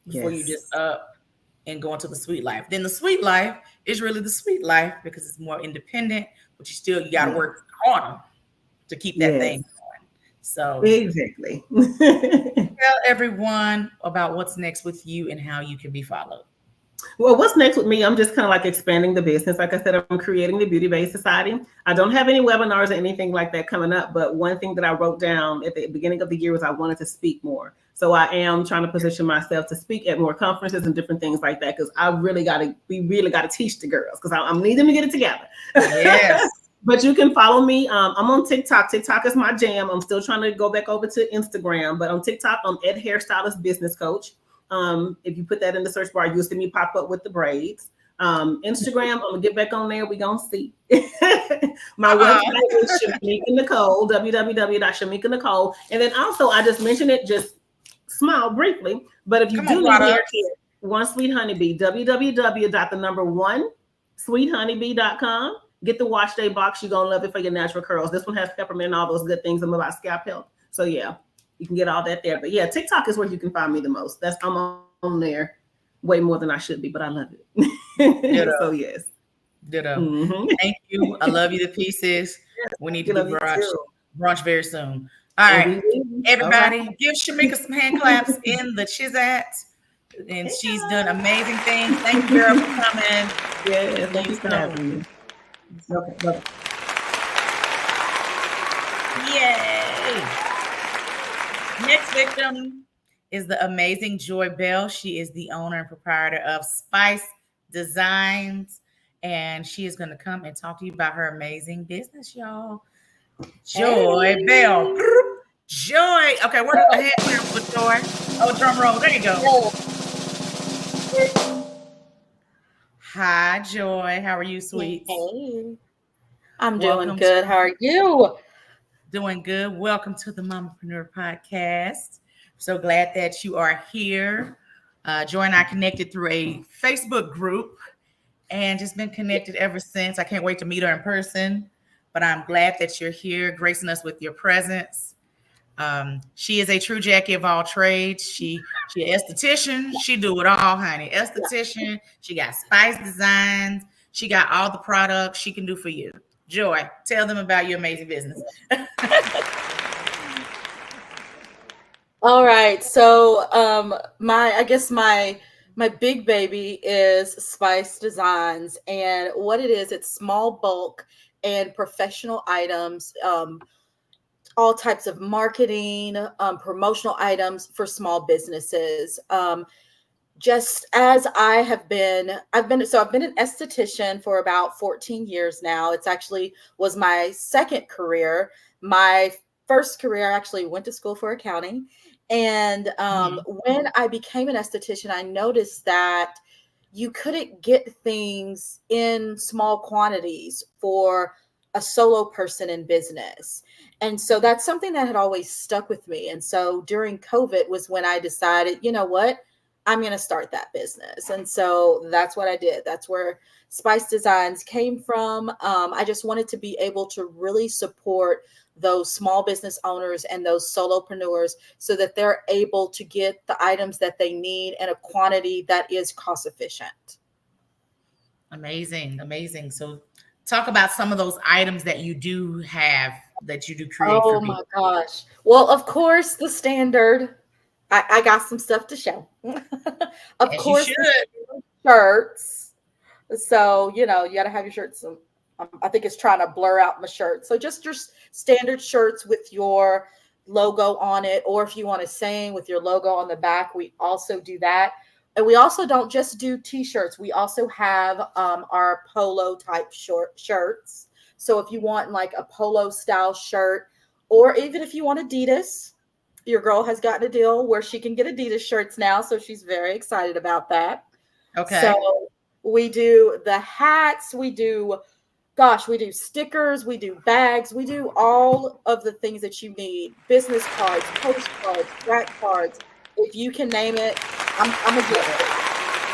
before you just Yes. up and go into the sweet life. Then the sweet life is really the sweet life because it's more independent, but you got to Yeah. work harder to keep that Yes. thing. So Exactly. tell everyone about what's next with you and how you can be followed. Well, what's next with me? I'm just kind of like expanding the business. Like I said, I'm creating the Beauty Based Society. I don't have any webinars or anything like that coming up, but one thing that I wrote down at the beginning of the year was I wanted to speak more. So I am trying to position myself to speak at more conferences and different things like that because we really got to teach the girls because I'm needing them to get it together. Yes. But you can follow me. I'm on TikTok. TikTok is my jam. I'm still trying to go back over to Instagram, but on TikTok, I'm Ed Hairstylist Business Coach. If you put that in the search bar, you'll see me pop up with the braids. Instagram, I'm gonna get back on there. We gonna see. My Uh-uh. website is Shamika Nicole, www.shamika And then also, I just mentioned it just smile briefly. But if you Come on, do need hair products. care, One Sweet Honeybee, www.the number one sweethoneybee.com. Get the wash day box. You're gonna love it for your natural curls. This one has peppermint and all those good things. I'm about scalp health. So yeah, you can get all that there. But yeah, TikTok is where you can find me the most. I'm on there way more than I should be, but I love it. So Ditto. yes. Ditto. Mm-hmm. Thank you. I love you to pieces. We need to You do love you too. brunch very soon. All And right. we will. All right. Everybody, give Shamika some hand claps in the Chizat. And she's done amazing things. Thank you, girl, for coming. Yes, See thank you you for having soon. me. Okay, bye. Yay. Next victim is the amazing Joy Bell. She is the owner and proprietor of Spice Designs. And she is going to come and talk to you about her amazing business, y'all. Joy Hey. Bell. Joy. Okay, where the hand clap for Joy? Oh, drum roll. There you go. Hi, Joy. How are you, sweets? Hey. I'm doing Welcome to good. How are you? Doing good. Welcome to the Mamapreneur podcast. So glad that you are here. Joy and I connected through a Facebook group and just been connected ever since. I can't wait to meet her in person, but I'm glad that you're here, gracing us with your presence. She is a true Jackie of all trades. She an esthetician. She do it all, honey. Esthetician. She got Spice Designs. She got all the products she can do for you. Joy, tell them about your amazing business. All right. So I guess my big baby is Spice Designs, and what it is, it's small bulk and professional items, all types of marketing, promotional items for small businesses. Just as I've been an esthetician for about 14 years now. It's actually was my second career. My first career, I actually went to school for accounting. And Mhm. when I became an esthetician, I noticed that you couldn't get things in small quantities for a solo person in business. And so that's something that had always stuck with me. And so during COVID was when I decided, you know what? I'm going to start that business. And so that's what I did. That's where Spice Designs came from. I just wanted to be able to really support those small business owners and those solopreneurs so that they're able to get the items that they need in a quantity that is cost efficient. Amazing, amazing. So, talk about some of those items that you do have that you do create for Oh my people. gosh. Well, of course, the standard. I got some stuff to show. Of As you course, should. the shirts. So, you got to have your shirts. I think it's trying to blur out my shirt. So just your standard shirts with your logo on it, or if you want to sing with your logo on the back, we also do that. And we also don't just do t-shirts. We also have our polo type short shirts. So if you want like a polo style shirt, or even if you want Adidas, your girl has gotten a deal where she can get Adidas shirts now. So she's very excited about that. Okay. So we do the hats, we do stickers, we do bags, we do all of the things that you need. Business cards, postcards, scratch cards. If you can name it, I'm a get it.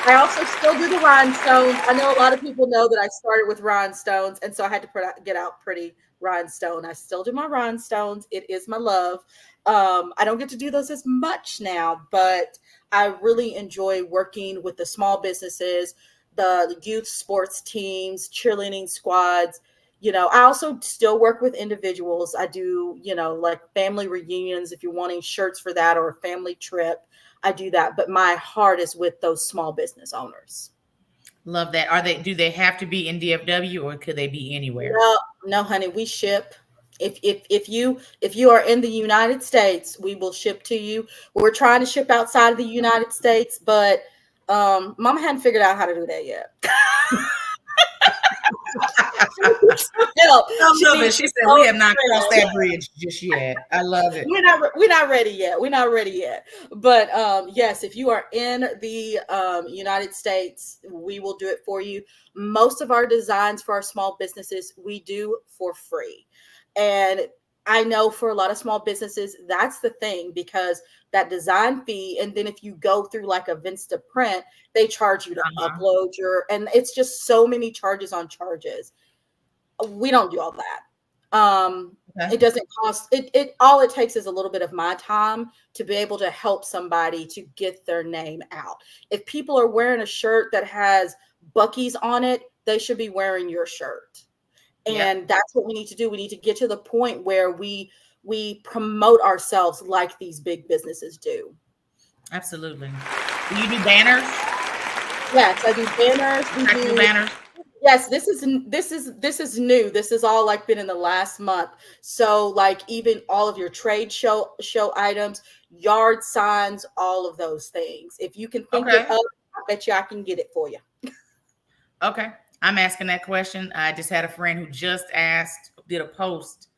I also still do the rhinestones. I know a lot of people know that I started with rhinestones, and so I had to get out pretty rhinestone. I still do my rhinestones. It is my love. I don't get to do those as much now, but I really enjoy working with the small businesses, the youth sports teams, cheerleading squads. I also still work with individuals. I do, like family reunions if you're wanting shirts for that, or a family trip. I do that, but my heart is with those small business owners. Love that. Do they have to be in DFW or could they be anywhere? No, no, honey, we ship. If you are in the United States, we will ship to you. We're trying to ship outside of the United States, but Mama hadn't figured out how to do that yet. She needs some help. I She love it. needs She some said we help. have not crossed that bridge just yet. I love it. We're not ready yet. We're not ready yet. But yes, if you are in the United States, we will do it for you. Most of our designs for our small businesses we do for free, and I know for a lot of small businesses that's the thing, because that design fee, and then if you go through like a Vinsta print, they charge you to Uh-huh. upload and it's just so many charges on charges. We don't do all that. Okay. It doesn't cost it. All it takes is a little bit of my time to be able to help somebody to get their name out. If people are wearing a shirt that has Bucky's on it, they should be wearing your shirt. Yep. And that's what we need to do. We need to get to the point where we promote ourselves like these big businesses do. Absolutely. Do you do banners? Yes, I do banners. We Actual do. banners? Yes, this is new. This is all like been in the last month. So like even all of your trade show items, yard signs, all of those things. If you can think it Okay. up, I bet you I can get it for you. Okay. I'm asking that question. I just had a friend who just did a post,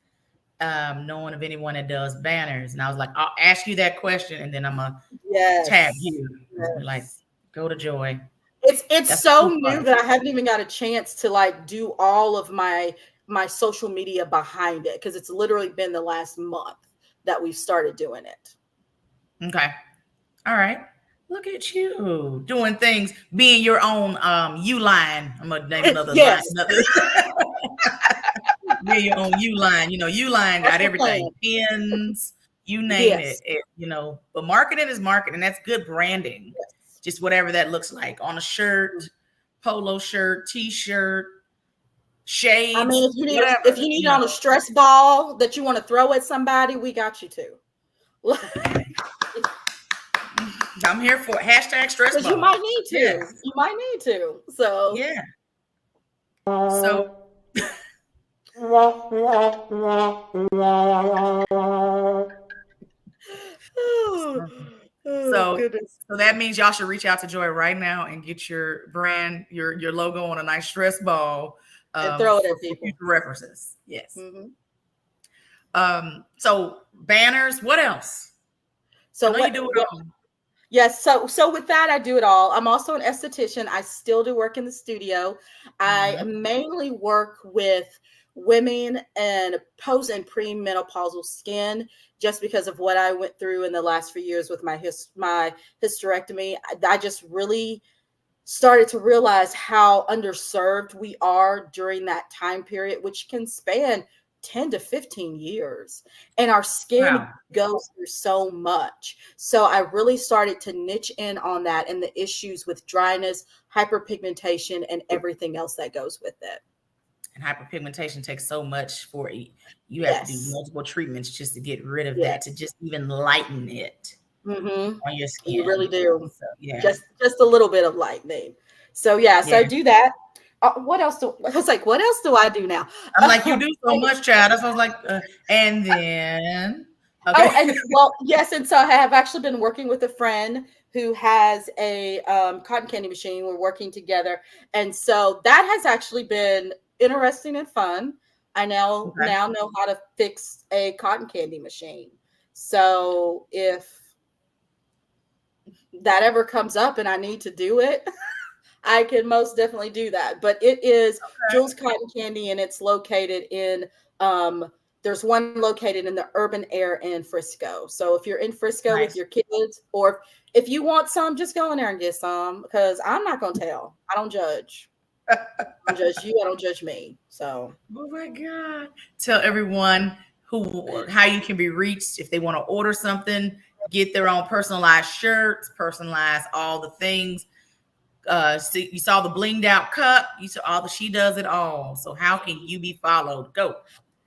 knowing of anyone that does banners. And I was like, I'll ask you that question and then I'm going to tag Yes. you. Be like, Yes. go to Joy. It's That's so too new funny. that I haven't even got a chance to like do all of my social media behind it because it's literally been the last month that we've started doing it. Okay. All right. Look at you doing things, being your own Uline. I'm gonna name another line. Yes, Being your own Uline. Uline that's got the plan. everything. Pins, you name Yes. it. But marketing is marketing. That's good branding. Yes. Just whatever that looks like on a shirt, polo shirt, t-shirt, shades, I mean, if you need whatever. it on a stress ball that you want to throw at somebody, we got you too. I'm here for hashtag stress Because ball. you might need to. Yes. You might need to. So Yeah. So oh, So goodness. so that means y'all should reach out to Joy right now and get your brand, your logo on a nice stress ball, And throw it for at people. future references. Yes. Mm-hmm. So banners. What else? So I know you do it all. Yes, so with that, I do it all. I'm also an esthetician. I still do work in the studio. I Mhm. mainly work with women and post and premenopausal skin, just because of what I went through in the last few years with my hysterectomy. I just really started to realize how underserved we are during that time period, which can span 10 to 15 years. And our skin Wow. goes through so much. So I really started to niche in on that and the issues with dryness, hyperpigmentation, and everything else that goes with it. And hyperpigmentation takes so much for it. You have to do Yes. multiple treatments just to get rid of Yeah. that, to just even lighten it Mm-hmm. on your skin. You really do. So, yeah. Just a little bit of lightning. So yeah, so I Yeah. do that. What else do I was like? What else do I do now? I'm like, you do so much, child. That's what I was like, and then okay. Oh, and well, yes, and so I have actually been working with a friend who has a cotton candy machine. We're working together, and so that has actually been interesting and fun. I now Okay. know how to fix a cotton candy machine. So if that ever comes up and I need to do it, I can most definitely do that. But it is Jules Cotton Candy, and it's located in there's one located in the urban area in Frisco. So if you're in Frisco with Nice. your kids, or if you want some, just go in there and get some, because I'm not gonna tell. I don't judge. I don't judge you, I don't judge me. So Oh my God. Tell everyone how you can be reached if they want to order something, get their own personalized shirts, personalize all the things. You saw the blinged out cup. You saw she does it all. So how can you be followed? Go.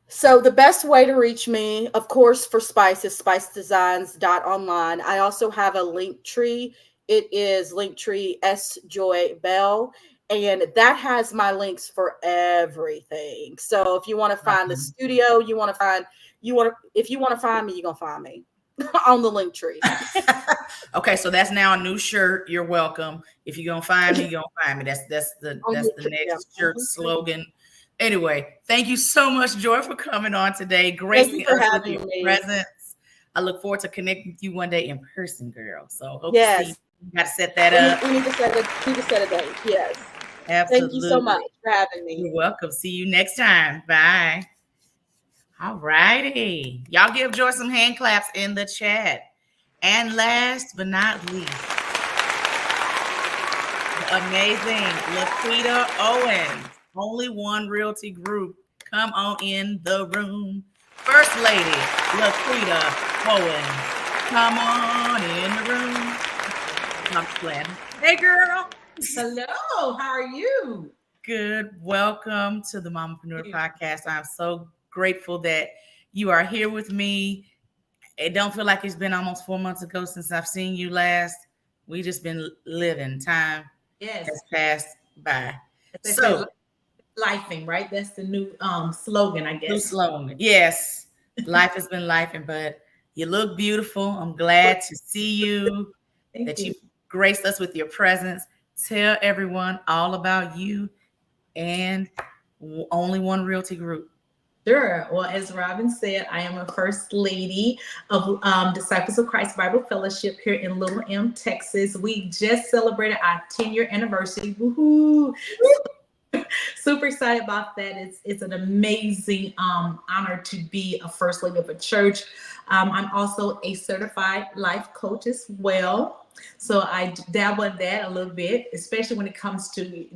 So the best way to reach me, of course, for Spice is spicedesigns.online. I also have a link tree. It is Linktree S Joy Bell, and that has my links for everything. So if you want to find the studio, if you want to find me, you're gonna find me on the link tree. Okay, so that's now a new shirt. You're welcome. If you're gonna find me, you're gonna find me. That's the next shirt slogan. Anyway, thank you so much, Joy, for coming on today. Gracing us with your presence. I look forward to connecting with you one day in person, girl. So hope to see you. Got to set that up. We need to set a date. Yes. Absolutely. Thank you so much for having me. You're welcome. See you next time. Bye. All righty. Y'all give Joy some hand claps in the chat. And last but not least, the amazing Laquita Owens, Only One Realty Group. come on in the room. First Lady Laquita Owen, come on in the room. I'm just playing. Hey, girl. Hello, how are you? Good. Welcome to the Mamapreneur podcast. I'm so grateful that you are here with me. It don't feel like it's been almost 4 months ago since I've seen you last. We just been living. Time Yes, has passed by. as they say, So, lifing, right? That's the new slogan, I new guess. slogan. Yes, life has been lifing, but you look beautiful. I'm glad to see you, Thank that you. you've graced us with your presence. Tell everyone all about you and Only One Realty Group. Sure. Well, as Robin said, I am a first lady of Disciples of Christ Bible Fellowship here in Little M, Texas. We just celebrated our 10-year anniversary. Woohoo! Super excited about that. It's an amazing honor to be a first lady of a church. I'm also a certified life coach as well. So I dabble in that a little bit, especially when it comes to,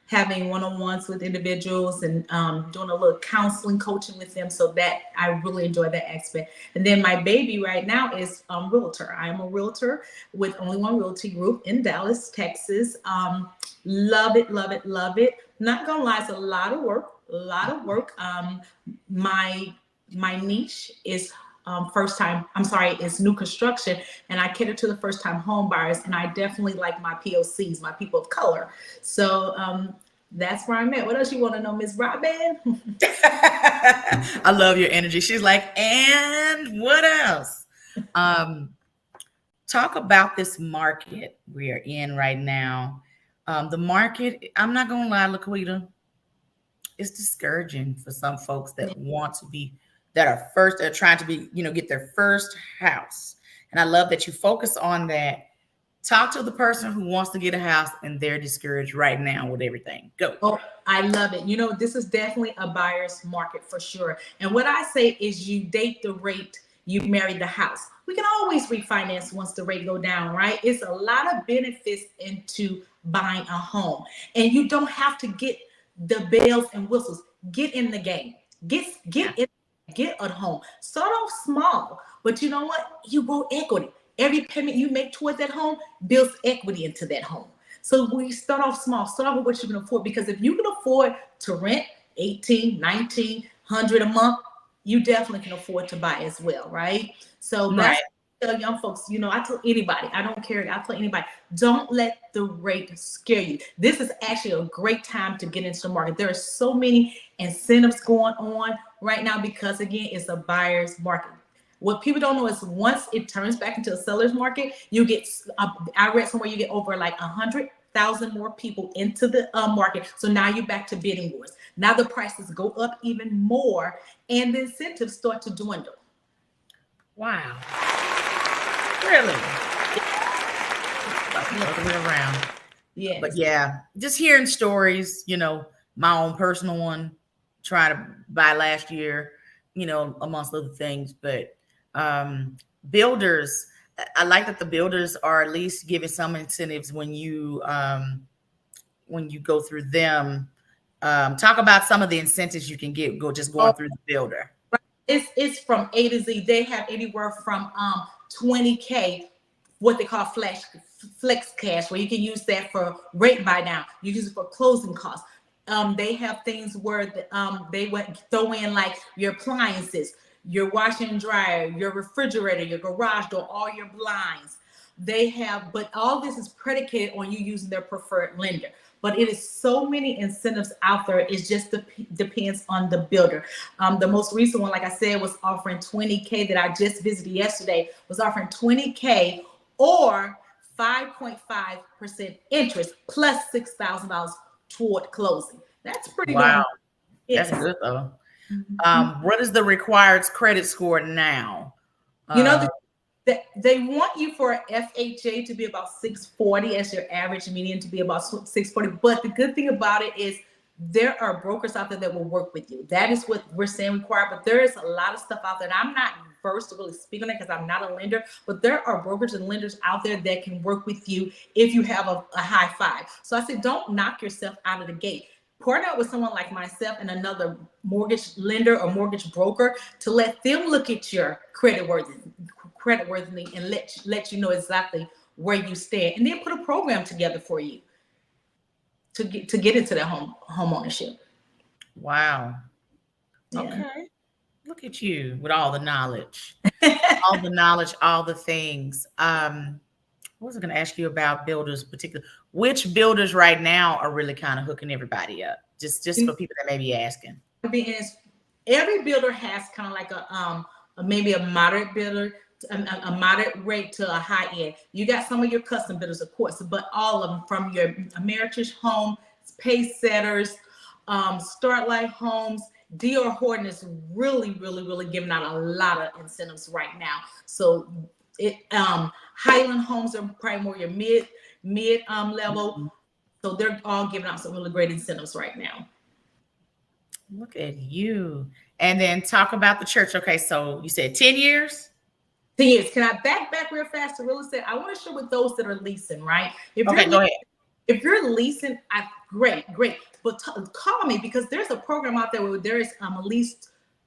having one-on-ones with individuals and doing a little counseling coaching with them. So that I really enjoy that aspect. And then my baby right now is realtor. I am a realtor with Only One Realty Group in Dallas, Texas. Love it, love it, love it. Not gonna lie, it's a lot of work, a lot of work. My niche is is new construction, and I cater to the first time home buyers, and I definitely like my POCs, my people of color. So that's where I'm at. What else you want to know, Miss Robin? I love your energy. She's like, and what else? Um, Talk about this market we are in right now. The market, I'm not gonna lie, Laquita, it's discouraging for some folks that want to be that are first, they're trying to be, get their first house. And I love that you focus on that. Talk to the person who wants to get a house and they're discouraged right now with everything. Go. Oh, I love it. This is definitely a buyer's market for sure. And what I say is you date the rate, you marry the house. We can always refinance once the rate go down, right? It's a lot of benefits into buying a home. And you don't have to get the bells and whistles. Get in the game. Get at home. Start off small. But you know what? You grow equity. Every payment you make towards that home builds equity into that home. So we start off small, start off with what you can afford, because if you can afford to rent 18, 1900 a month, you definitely can afford to buy as well, right? So that's tell young folks, I tell anybody, I don't care, I tell anybody, don't let the rate scare you. This is actually a great time to get into the market. There are so many incentives going on right now because, again, it's a buyer's market. What people don't know is once it turns back into a seller's market, you get, I read somewhere you get over like 100,000 more people into the market. So now you're back to bidding wars. Now the prices go up even more and the incentives start to dwindle. Wow. Really? All the way around. Yeah. But yeah, just hearing stories, my own personal one, trying to buy last year, amongst other things. But builders, I like that the builders are at least giving some incentives when you go through them. Talk about some of the incentives you can get going through the builder. It's from A to Z. They have anywhere from 20K, what they call flex cash, where you can use that for rate buy down. You use it for closing costs. They have things where they would throw in like your appliances, your washer and dryer, your refrigerator, your garage door, all your blinds. They have, but all this is predicated on you using their preferred lender. But it is so many incentives out there. It just depends on the builder. The most recent one, like I said, was offering 20K that I just visited yesterday, was offering 20K or 5.5% interest plus $6,000 toward closing. That's pretty Wow. Yes. That's good though. What is the required credit score now? They want you for FHA to be about 640 as your average, median to be about 640. But the good thing about it is there are brokers out there that will work with you. That is what we're saying required. But there is a lot of stuff out there. And I'm not versed to really speak on it because I'm not a lender. But there are brokers and lenders out there that can work with you if you have a high five. So I said, don't knock yourself out of the gate. partner up with someone like myself and another mortgage lender or mortgage broker to let them look at your creditworthiness and let you know exactly where you stand, and then put a program together for you to get into that home ownership. Wow. Yeah. Okay. Look at you with all the knowledge. All the knowledge, all the things. What was I going to ask you about builders, particular? Which builders right now are really kind of hooking everybody up? Just for people that may be asking. Being every builder has kind of like maybe a moderate builder, a moderate rate to a high end. You got some of your custom builders, of course, but all of them, from your Ameritrich Home, Pace Setters, Starlight Homes. D.R. Horton is really, really, really giving out a lot of incentives right now. So Highland Homes are probably more your mid level. Mhm. So they're all giving out some really great incentives right now. Look at you. And then talk about the church. Okay, so you said 10 years? 10 years. Can I back real fast to real estate? I want to share with those that are leasing, right? Okay, go ahead. If you're leasing, great. But call me, because there's a program out there where there is a lease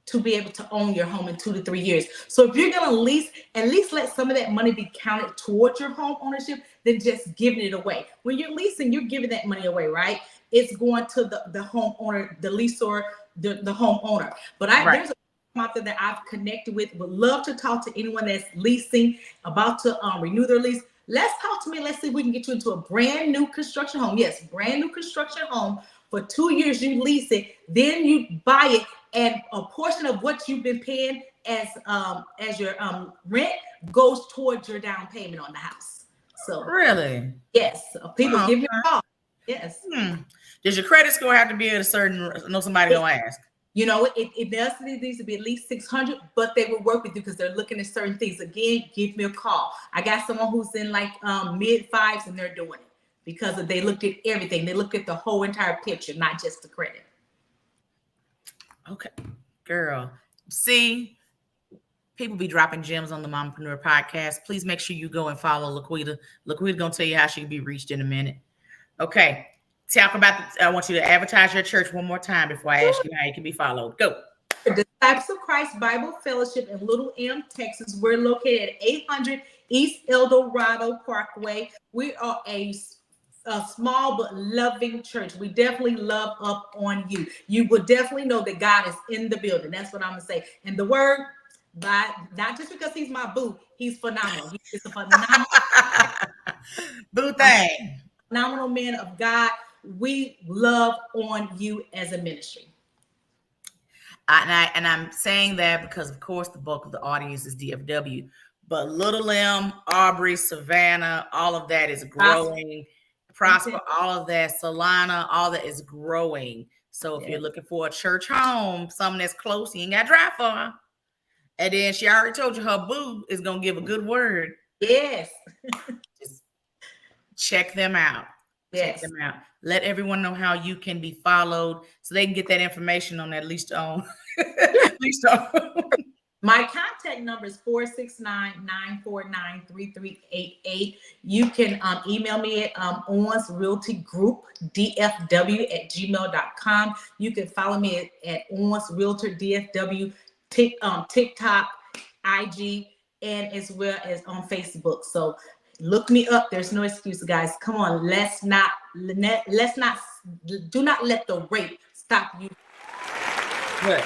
to be able to own your home in 2 to 3 years. So if you're going to lease, at least let some of that money be counted towards your home ownership than just giving it away. When you're leasing, you're giving that money away, right? It's going to the homeowner, the leaser, the homeowner. But there's a out there that I've connected with, would love to talk to anyone that's leasing, about to renew their lease. Let's talk to me. Let's see if we can get you into a brand new construction home. Yes, brand new construction home. For 2 years, you lease it, then you buy it, and a portion of what you've been paying as your rent goes towards your down payment on the house. So Really? yes, people give me Okay. a call. Yes. Does your credit score have to be at a certain? I know somebody gonna ask. You know, it does needs to be at least 600, but they will work with you because they're looking at certain things. Again, give me a call. I got someone who's in like mid fives, and they're doing it because they looked at everything. They looked at the whole entire picture, not just the credit. Okay, girl. See, people be dropping gems on the Mamapreneur podcast. Please make sure you go and follow LaQuita. LaQuita gonna tell you how she can be reached in a minute. Okay. Talk about I want you to advertise your church one more time before I ask you how you can be followed. Go. The Disciples of Christ Bible Fellowship in Little M, Texas. We're located at 800 East El Dorado Parkway. We are a small but loving church. We definitely love up on you. You will definitely know that God is in the building. That's what I'm gonna say. And the word, by not just because he's my boo, he's phenomenal. He's a phenomenal Boo thing. phenomenal man of God. We love on you as a ministry. I'm saying that because, of course, the bulk of the audience is DFW, but Little M, Aubrey, Savannah, all of that is growing. Prosper, all of that, Solana, all that is growing. So if you're looking for a church home, something that's close, you ain't got to drive far. And then she already told you her boo is gonna give a good word. Yes. Just check them out. Yes. Check them out. Let everyone know how you can be followed so they can get that information on that least on. Least on. My contact number is 469-949-3388. You can email me at Owens Realty Group DFW@gmail.com. You can follow me at Owens Realtor DFW, TikTok, IG, and as well as on Facebook. So look me up. There's no excuse, guys. Come on, do not let the rate stop you. Good.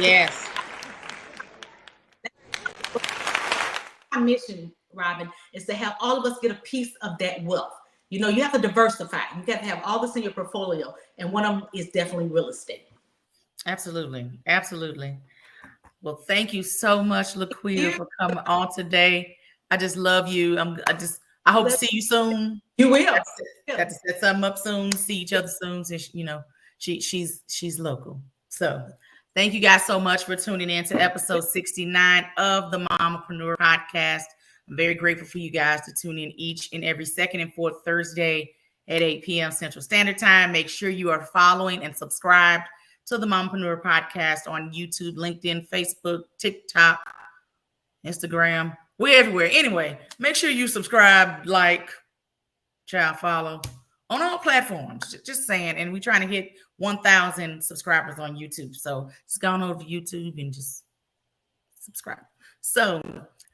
Yes. My mission, Robin, is to have all of us get a piece of that wealth. You know, you have to diversify. You got to have all this in your portfolio, and one of them is definitely real estate. Absolutely. Absolutely. Well, thank you so much, LaQuita, for coming on today. I just love you. I hope to see you soon. You will. Got to set something up soon, see each other soon, since she's local. So thank you guys so much for tuning in to episode 69 of the Mamapreneur podcast. I'm very grateful for you guys to tune in each and every second and fourth Thursday at 8 p.m. Central Standard Time. Make sure you are following and subscribed to the Mamapreneur podcast on YouTube, LinkedIn, Facebook, TikTok, Instagram. We're everywhere. Anyway, make sure you subscribe, like, follow, on all platforms. Just saying. And we're trying to hit 1,000 subscribers on YouTube. So just go on over to YouTube and just subscribe. So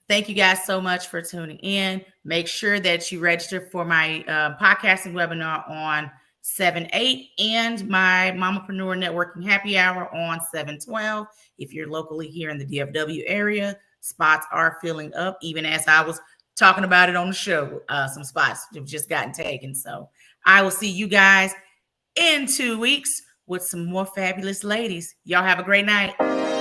thank you guys so much for tuning in. Make sure that you register for my podcasting webinar on 7/8 and my Mamapreneur Networking Happy Hour on 7/12. If you're locally here in the DFW area, spots are filling up, even as I was talking about it on the show. Some spots have just gotten taken. So I will see you guys in 2 weeks with some more fabulous ladies. Y'all have a great night.